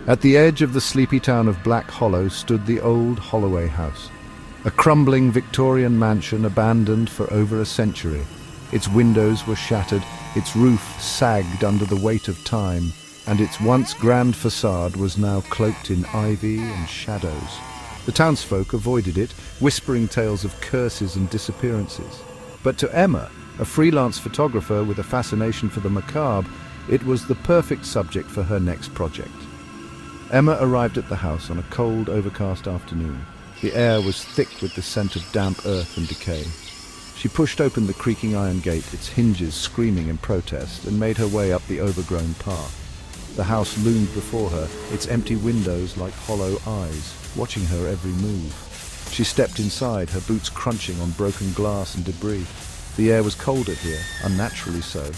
At the edge of the sleepy town of Black Hollow stood the old Holloway House, a crumbling Victorian mansion abandoned for over a century. Its windows were shattered, its roof sagged under the weight of time, and its once grand facade was now cloaked in ivy and shadows. The townsfolk avoided it, whispering tales of curses and disappearances. But to Emma, a freelance photographer with a fascination for the macabre, it was the perfect subject for her next project. Emma arrived at the house on a cold, overcast afternoon. The air was thick with the scent of damp earth and decay. She pushed open the creaking iron gate, its hinges screaming in protest, and made her way up the overgrown path. The house loomed before her, its empty windows like hollow eyes, watching her every move. She stepped inside, her boots crunching on broken glass and debris. The air was colder here, unnaturally so,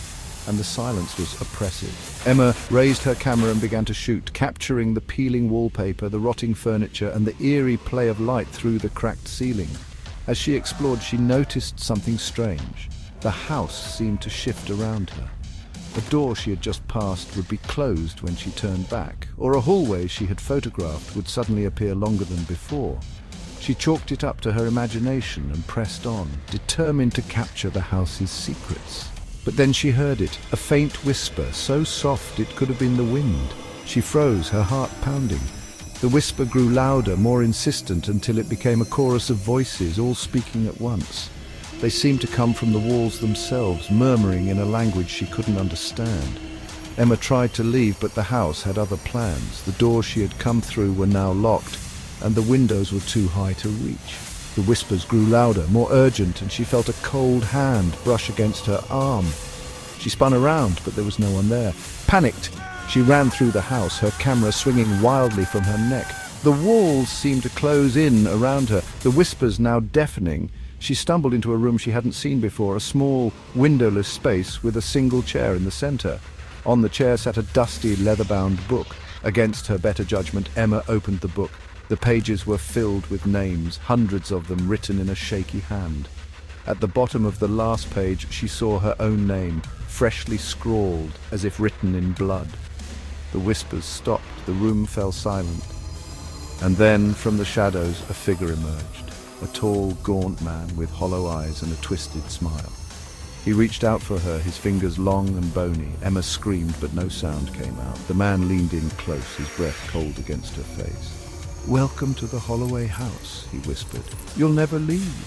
and the silence was oppressive. Emma raised her camera and began to shoot, capturing the peeling wallpaper, the rotting furniture, and the eerie play of light through the cracked ceiling. As she explored, she noticed something strange. The house seemed to shift around her. A door she had just passed would be closed when she turned back, or a hallway she had photographed would suddenly appear longer than before. She chalked it up to her imagination and pressed on, determined to capture the house's secrets. But then she heard it, a faint whisper, so soft it could have been the wind. She froze, her heart pounding. The whisper grew louder, more insistent, until it became a chorus of voices, all speaking at once. They seemed to come from the walls themselves, murmuring in a language she couldn't understand. Emma tried to leave, but the house had other plans. The doors she had come through were now locked, and the windows were too high to reach. The whispers grew louder, more urgent, and she felt a cold hand brush against her arm. She spun around, but there was no one there. Panicked, she ran through the house, her camera swinging wildly from her neck. The walls seemed to close in around her, the whispers now deafening. She stumbled into a room she hadn't seen before, a small, windowless space with a single chair in the center. On the chair sat a dusty, leather-bound book. Against her better judgment, Emma opened the book. The pages were filled with names, hundreds of them written in a shaky hand. At the bottom of the last page, she saw her own name, freshly scrawled, as if written in blood. The whispers stopped, the room fell silent. And then, from the shadows, a figure emerged, a tall, gaunt man with hollow eyes and a twisted smile. He reached out for her, his fingers long and bony. Emma screamed, but no sound came out. The man leaned in close, his breath cold against her face. "Welcome to the Holloway House," he whispered. "You'll never leave."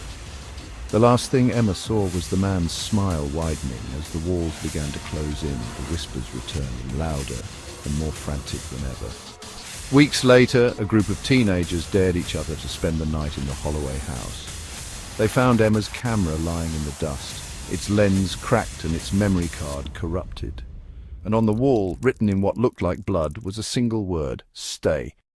The last thing Emma saw was the man's smile widening as the walls began to close in, the whispers returning, louder and more frantic than ever. Weeks later, a group of teenagers dared each other to spend the night in the Holloway House. They found Emma's camera lying in the dust, its lens cracked and its memory card corrupted. And on the wall, written in what looked like blood, was a single word: "Stay."